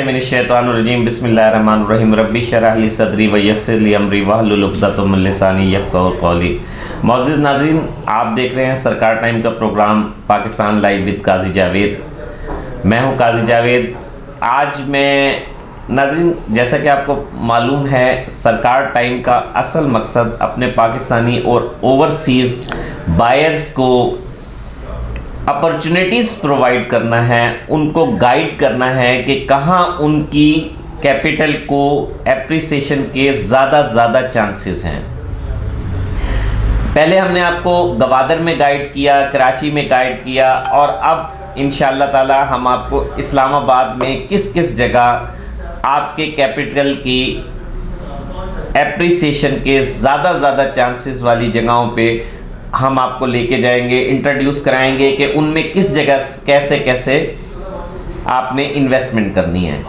मिनश्शैतानिर्रजीम बिस्मिल्लाहिर्रहमानिर्रहीम रब्बी शरह ली सदरी व यस्सिर ली अमरी वहलुल उक़दतम मिन लिसानी यफ़क़हू क़ौली। मुअज़्ज़िज़ नाज़रीन, आप देख रहे हैं सरकार टाइम का प्रोग्राम पाकिस्तान लाइव विद काजी जावेद। मैं हूं काजी जावेद। आज मैं नाज़रीन, जैसा कि आपको मालूम है, सरकार टाइम का असल मकसद अपने पाकिस्तानी और ओवरसीज़ बायर्स को अपॉर्चुनिटीज़ प्रोवाइड करना है, उनको गाइड करना है कि कहाँ उनकी कैपिटल को एप्रिसिएशन के ज़्यादा चांसेस हैं। पहले हमने आपको गवादर में गाइड किया, कराची में गाइड किया, और अब इंशाअल्लाह ताला हम आपको इस्लामाबाद में किस किस जगह आपके कैपिटल की एप्रिसिएशन के ज़्यादा चांसेस वाली जगहों पे हम आपको लेके जाएंगे, इंट्रोड्यूस कराएंगे कि उनमें किस जगह कैसे आपने इन्वेस्टमेंट करनी है।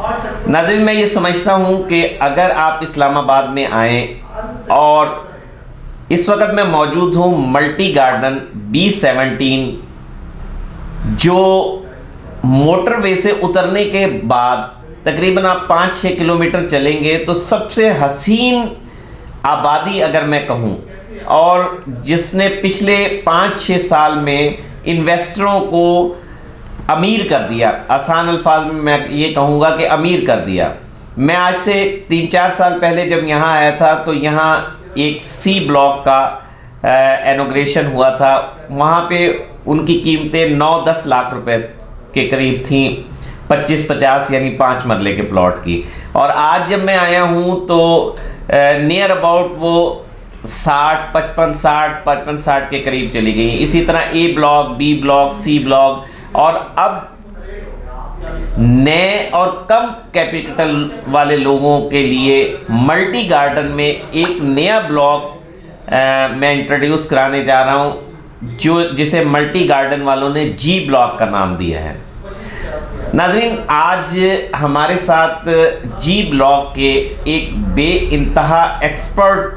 नाज़रीन, मैं ये समझता हूँ कि अगर आप इस्लामाबाद में आएँ, और इस वक्त मैं मौजूद हूँ मल्टी गार्डन B17, जो मोटरवे से उतरने के बाद तकरीबन आप 5-6 किलोमीटर चलेंगे तो सबसे हसीन आबादी अगर मैं कहूँ, और जिसने पिछले 5-6 साल में इन्वेस्टरों को अमीर कर दिया, आसान अल्फाज में मैं ये कहूँगा कि अमीर कर दिया। मैं आज से 3-4 साल पहले जब यहाँ आया था तो यहाँ एक C ब्लॉक का इनॉग्रेशन हुआ था। वहाँ पे उनकी कीमतें 9-10 लाख रुपए के करीब थी, 25-50 यानी 5 मरले के प्लॉट की। और आज जब मैं आया हूँ तो नियर अबाउट वो 55-60 के करीब चली गई। इसी तरह A block, B block, C block, और अब नए और कम कैपिटल वाले लोगों के लिए मल्टी गार्डन में एक नया ब्लॉक मैं इंट्रोड्यूस कराने जा रहा हूं, जिसे मल्टी गार्डन वालों ने G ब्लॉक का नाम दिया है। नाज़रीन, आज हमारे साथ G ब्लॉक के एक बेइंतहा एक्सपर्ट,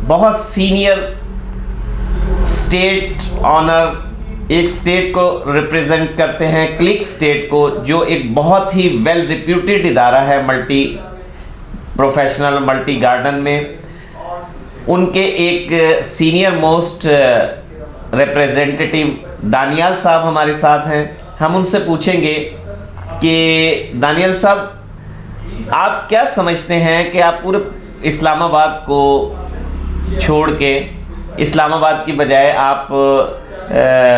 बहुत सीनियर स्टेट ऑनर, एक स्टेट को रिप्रेजेंट करते हैं, क्लिक स्टेट को, जो एक बहुत ही वेल रिप्यूटेड इदारा है मल्टी प्रोफेशनल मल्टी गार्डन में। उनके एक सीनियर मोस्ट रिप्रेजेंटेटिव दानियाल साहब हमारे साथ हैं। हम उनसे पूछेंगे कि दानियाल साहब, आप क्या समझते हैं कि आप पूरे इस्लामाबाद को छोड़ के, इस्लामाबाद की बजाय आप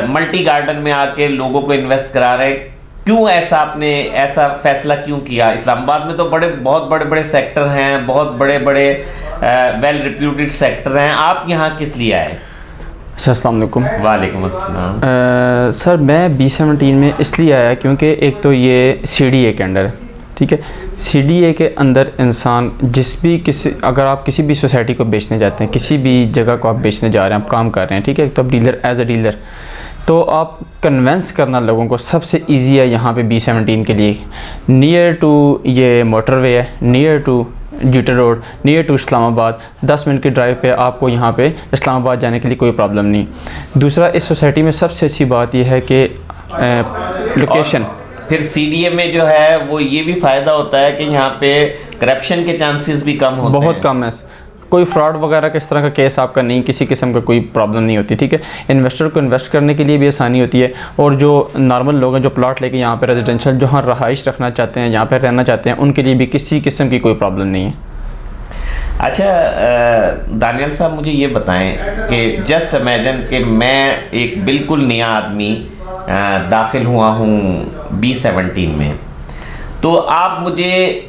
मल्टी गार्डन में आके लोगों को इन्वेस्ट करा रहे हैं? क्यों आपने ऐसा फैसला क्यों किया? इस्लामाबाद में तो बहुत बड़े सेक्टर हैं, बहुत बड़े वेल रिप्यूटेड सेक्टर हैं, आप यहाँ किस लिए आए? अस्सलाम वालेकुम। वालेकुम अस्सलाम। सर, मैं B17 में इसलिए आया क्योंकि एक तो ये CDA के अंडर है, ठीक है। CDA के अंदर इंसान अगर आप किसी भी सोसाइटी को बेचने जाते हैं, किसी भी जगह को आप बेचने जा रहे हैं, आप काम कर रहे हैं, ठीक है, तो आप डीलर, एज अ डीलर, तो आप कन्वेंस करना लोगों को सबसे इजी है यहाँ पे B17 के लिए। नियर टू ये मोटरवे है, near to GT road, near to Islamabad, 10 minute की ड्राइव पे आपको यहाँ पे इस्लामाबाद जाने के लिए कोई प्रॉब्लम नहीं। दूसरा, इस सोसाइटी में सबसे अच्छी बात यह है कि लोकेशन। फिर CDA में जो है वो ये भी फ़ायदा होता है कि यहाँ पे करप्शन के चांसेस भी कम होते हैं, बहुत कम है। कोई फ्रॉड वगैरह किस तरह का केस आपका नहीं, किसी किस्म का कोई प्रॉब्लम नहीं होती, ठीक है। इन्वेस्टर को इन्वेस्ट करने के लिए भी आसानी होती है, और जो नॉर्मल लोग हैं जो प्लॉट लेके यहाँ पे रेजिडेंशियल जो हाँ रहाइश रखना चाहते हैं, यहाँ पे रहना चाहते हैं, उनके लिए भी किसी किस्म की कोई प्रॉब्लम नहीं है। अच्छा दानियाल साहब, मुझे ये बताएं कि जस्ट इमेजिन कि मैं एक बिल्कुल नया आदमी दाखिल हुआ हूँ B17 में, तो आप मुझे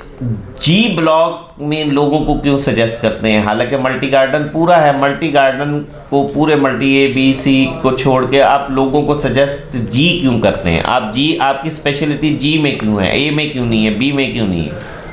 G ब्लॉक में लोगों को क्यों सजेस्ट करते हैं? हालांकि मल्टी गार्डन पूरा है, मल्टी गार्डन को पूरे मल्टी A B C को छोड़ के आप लोगों को सजेस्ट G क्यों करते हैं? आपकी स्पेशलिटी G में क्यों है, A में क्यों नहीं है, B में क्यों नहीं है?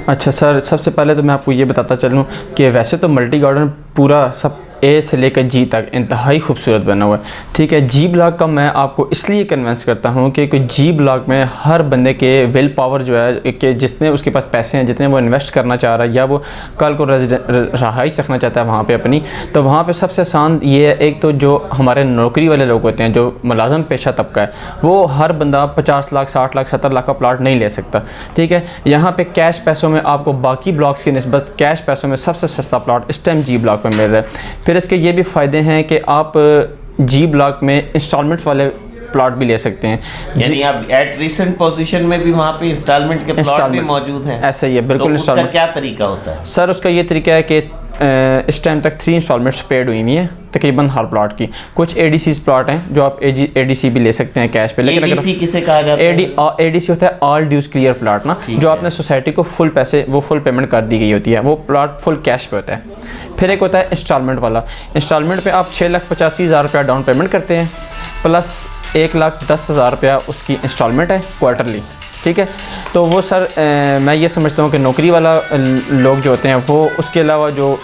अच्छा सर, सबसे पहले तो मैं आपको ये बताता चलूँ कि वैसे तो मल्टी गार्डन पूरा सब ए से लेकर जी तक इंतहाई खूबसूरत बना हुआ है। ठीक है, जी ब्लॉक का मैं आपको इसलिए कन्विंस करता हूँ कि जी ब्लॉक में हर बंदे के विल पावर जो है कि जितने उसके पास पैसे हैं, जितने वो इन्वेस्ट करना चाह रहा है या वो कल को रहाइश रखना चाहता है वहाँ पे अपनी, तो वहाँ पे सबसे आसान ये है, एक तो जो हमारे नौकरी वाले लोग होते हैं, जो मुलाजम पेशा तबका है, वो हर बंदा 50 लाख 60 लाख 70 लाख का प्लाट नहीं ले सकता। ठीक है, यहाँ पे कैश पैसों में आपको बाकी ब्लॉक्स की निस्बत कैश पैसों में सबसे सस्ता प्लाट इस टाइम जी ब्लॉक में मिल रहा है। फिर इसके ये भी फ़ायदे हैं कि आप जी ब्लॉक में इंस्टॉलमेंट्स वाले प्लॉट भी ले सकते हैं, यानी आप एट रिसेंट पोजीशन में भी वहाँ पे इंस्टॉलमेंट के प्लॉट भी मौजूद हैं। ऐसा ही है, बिल्कुल। तो उसका क्या तरीका होता है सर? उसका ये तरीका है कि इस टाइम तक 3 इंस्टॉलमेंट्स पेड हुई हैं तकरीबन हर प्लॉट की। कुछ एडीसीज प्लॉट हैं जो आप एडीसी भी ले सकते हैं कैश पे, लेकिन एडीसी किसे कहा जाता है? एडीसी होता है ऑल ड्यूज क्लियर प्लॉट ना, जो आपने सोसाइटी को फुल पैसे वो फुल पेमेंट कर दी गई होती है, वो प्लॉट फुल कैश पे होता है। फिर एक होता है इंस्टॉलमेंट वाला। इंस्टॉलमेंट पे आप 6,85,000 रुपया डाउन पेमेंट करते हैं, प्लस 1,10,000 रुपया उसकी इंस्टॉलमेंट है क्वार्टरली। ठीक है, तो वो सर मैं ये समझता हूँ कि नौकरी वाला लोग जो होते हैं वो, उसके अलावा जो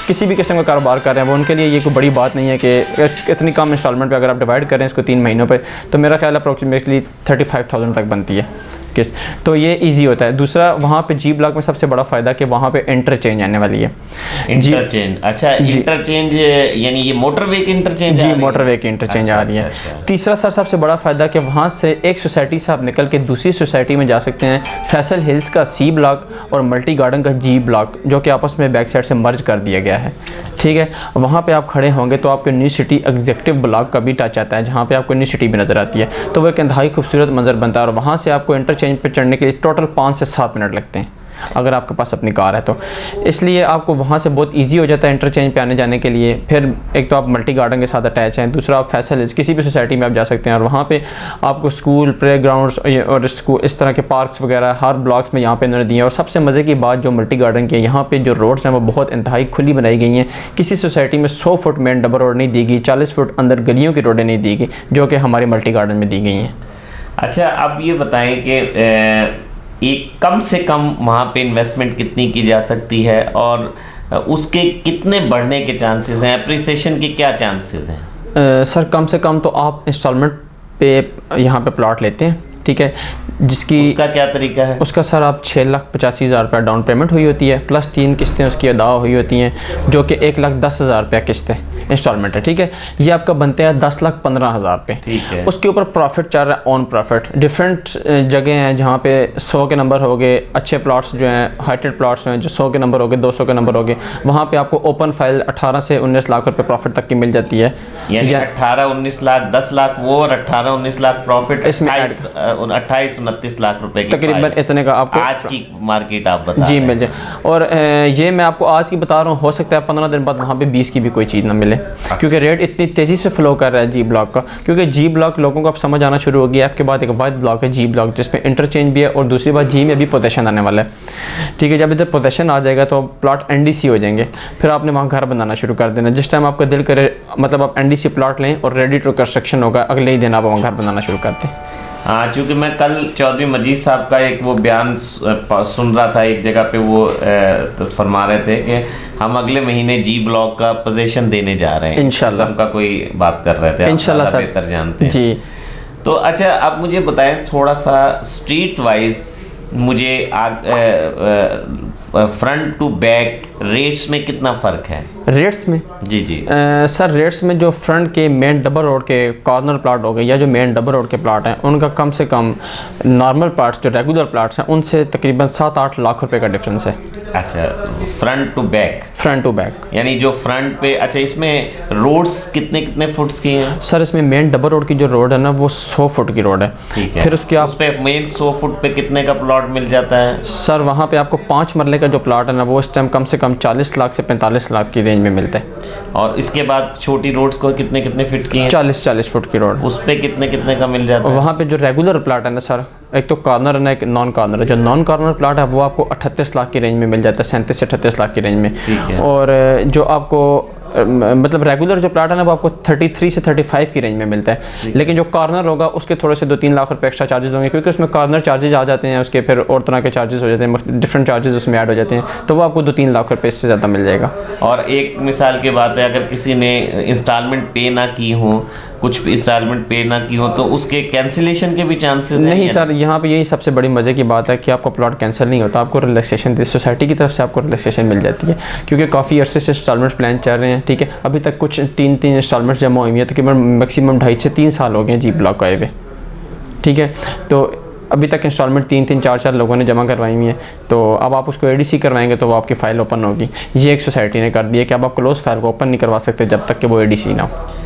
किसी भी किस्म का कारोबार कर रहे हैं, वो उनके लिए ये कोई बड़ी बात नहीं है कि इतनी कम इंस्टॉलमेंट पे अगर आप डिवाइड करें इसको 3 महीनों पे, तो मेरा ख्याल अप्रॉक्सीमेटली 35,000 तक बनती है किस्त, तो ये इजी होता है। दूसरा, वहाँ पे जी ब्लॉक में सबसे बड़ा फ़ायदा कि वहाँ पे इंटरचेंज आने वाली है। इंटरचेंज, अच्छा, इंटरचेंज यानी ये मोटरवे की इंटरचेंज? जी, मोटरवे की इंटरचेंज आ रही है। तीसरा सर सबसे बड़ा फ़ायदा कि वहाँ से एक सोसाइटी से आप निकल के दूसरी सोसाइटी में जा सकते हैं। फैसल हिल्स का सी ब्लॉक और मल्टी गार्डन का जी ब्लॉक, जो कि आपस में बैक साइड से मर्ज कर दिया गया है। ठीक है, वहाँ पे आप खड़े होंगे तो आपको न्यू सिटी एग्जीक्यूटिव ब्लॉक का भी टच आता है, जहाँ पे आपको न्यू सिटी भी नज़र आती है, तो वो एक इंतहाई खूबसूरत मंजर बनता है। और वहाँ से आपको इंटरचेंज पे चढ़ने के लिए टोटल 5 से 7 मिनट लगते हैं अगर आपके पास अपनी कार है तो, इसलिए आपको वहाँ से बहुत इजी हो जाता है इंटरचेंज पे आने जाने के लिए। फिर एक तो आप मल्टी गार्डन के साथ अटैच हैं, दूसरा आप फैसल हिल्स किसी भी सोसाइटी में आप जा सकते हैं और वहाँ पे आपको स्कूल, प्ले ग्राउंड्स और स्कूल, इस तरह के पार्क्स वगैरह हर ब्लॉक्स में यहाँ पे इन्होंने दिए हैं। और सबसे मज़े की बात जो मल्टी गार्डन की है, यहाँ पे जो रोड्स हैं वो बहुत इंतहाई खुली बनाई गई हैं। किसी सोसाइटी में 100 फुट मेन डबल रोड नहीं दी गई, 40 फुट अंदर गलियों की रोडें नहीं दी गई, जो कि हमारे मल्टी गार्डन में दी गई हैं। अच्छा, अब ये बताएं कि एक कम से कम वहाँ पे इन्वेस्टमेंट कितनी की जा सकती है और उसके कितने बढ़ने के चांसेस हैं, एप्रिसिएशन के क्या चांसेस हैं? सर कम से कम तो आप इंस्टॉलमेंट पे यहाँ पे प्लॉट लेते हैं, ठीक है, जिसकी उसका क्या तरीका है? उसका सर आप 6,85,000 रुपया डाउन पेमेंट हुई होती है, प्लस 3 किस्तें उसकी अदा हुई होती हैं, जो कि 1,10,000 रुपया किस्त है, इंस्टॉलमेंट है। ठीक है, ये आपका बनते हैं 10,15,000 पे। ठीक है, उसके ऊपर प्रॉफिट चल रहा है, ऑन प्रॉफिट। डिफरेंट जगह हैं जहाँ पे 100 के नंबर हो गए, अच्छे प्लॉट्स जो हैं, हाइटेड प्लॉट्स हैं जो 100 के नंबर हो गए, 200 के नंबर हो गए, वहाँ पे आपको ओपन फाइल 18 से 19 लाख रुपये प्रॉफिट तक की मिल जाती है। यानी 18-19 लाख, 10 लाख वो और 18-19 लाख प्रॉफिट, इसमें 28-29 लाख रुपए की तकरीबन इतने का आपको आज की मार्केट आप बता जी मिल जाए। और ये मैं आपको आज की बता रहा हूँ, हो सकता है 15 दिन बाद वहाँ पे 20 की भी कोई चीज़ ना मिले, क्योंकि रेट इतनी तेज़ी से फ्लो कर रहा है जी ब्लॉक का। क्योंकि जी ब्लॉक लोगों को अब समझ आना शुरू हो गया। एफ के बाद एक वाइड ब्लॉक है जी ब्लॉक, जिसमें इंटरचेंज भी है और दूसरी बात जी में भी पोजेशन आने वाला है। ठीक है, जब इधर पोजेशन आ जाएगा तो प्लॉट एनडीसी हो जाएंगे, फिर आपने वहाँ घर बनाना शुरू कर देना। जिस टाइम आपका दिल करे, मतलब आप एनडीसी प्लॉट लें और रेडी टू कंस्ट्रक्शन होगा, अगले ही दिन आप वहाँ घर बनाना शुरू कर दें। हाँ, चूँकि मैं कल चौधरी मजीद साहब का एक वो बयान सुन रहा था एक जगह पे, वो तो फरमा रहे थे कि हम अगले महीने जी ब्लॉक का पोजीशन देने जा रहे हैं इंशाल्लाह, का कोई बात कर रहे थे, इंशाल्लाह सर बेहतर जानते हैं जी। तो अच्छा, आप मुझे बताएं थोड़ा सा स्ट्रीट वाइज, मुझे फ्रंट टू बैक रेट्स में कितना फ़र्क है? रेट्स में जी जी सर, रेट्स में जो फ्रंट के मेन डबल रोड के कॉर्नर प्लाट हो गए या जो मेन डबल रोड के प्लाट हैं, उनका कम से कम नॉर्मल प्लाट्स जो रेगुलर प्लाट्स हैं उनसे तकरीबन 7-8 लाख रुपए का डिफरेंस है। अच्छा, front to back? Front to back यानी जो फ्रंट पे। अच्छा, इसमें रोड्स कितने कितने फुट्स की हैं? सर इसमें मेन डबल रोड की जो रोड है ना, वो 100 फुट की रोड है। ठीक है, फिर उसके आप उस पे मेन 100 फुट पे कितने का प्लॉट मिल जाता है? सर वहाँ पे आपको 5 मरले का जो प्लॉट है ना, वो इस टाइम कम से कम 40 लाख से 45 लाख की रेंज में मिलता है। और इसके बाद छोटी रोड्स को कितने कितने फीट की हैं? 40 फुट की रोड, उस पे कितने कितने का मिल जाता है? वहाँ पे जो रेगुलर प्लाट है ना सर, एक तो कॉर्नर है ना, एक नॉन कॉर्नर है। जो नॉन कॉर्नर प्लाट है वो आपको 38 लाख की रेंज में मिल जाता है, 37 से 38 लाख की रेंज में। और जो आपको मतलब रेगुलर जो प्लाट है ना वो आपको 33 से 35 की रेंज में मिलता है, लेकिन जो कॉर्नर होगा उसके थोड़े से 2-3 लाख रुपए एक्स्ट्रा चार्जेस होंगे, क्योंकि उसमें कॉर्नर चार्जेस आ जाते हैं, उसके फिर और तरह के चार्जेस हो जाते हैं, डिफरेंट चार्जेस उसमें ऐड हो जाते हैं, तो वो आपको 2-3 लाख रुपए इससे ज़्यादा मिल जाएगा। और एक मिसाल की बात है, अगर किसी ने इंस्टॉलमेंट पे ना की हो, कुछ इंस्टॉलमेंट पे ना की हो, तो उसके कैंसिलेशन के भी चांसेस नहीं सर, यहाँ पे यही सबसे बड़ी मज़े की बात है कि आपका प्लॉट कैंसिल नहीं होता, आपको रिलैक्सेशन सोसाइटी की तरफ से आपको रिलैक्सेशन मिल जाती है, क्योंकि काफ़ी अरसे से इंस्टॉलमेंट प्लान चल रहे हैं। ठीक है, अभी तक कुछ 3 इंस्टॉलमेंट जमा हुई हैं, तकरीबन मैक्सिमम 2.5 से 3 साल हो गए हैं जी ब्लॉक आए हुए। ठीक है, तो अभी तक इंस्टॉलमेंट 3-3, 4-4 लोगों ने जमा करवाई हुई हैं, तो अब आप उसको एडीसी करवाएंगे तो वो आपकी फ़ाइल ओपन होगी। ये एक सोसाइटी ने कर दिया कि अब आप क्लोज फाइल को ओपन नहीं करवा सकते जब तक कि वो एडीसी ना हो।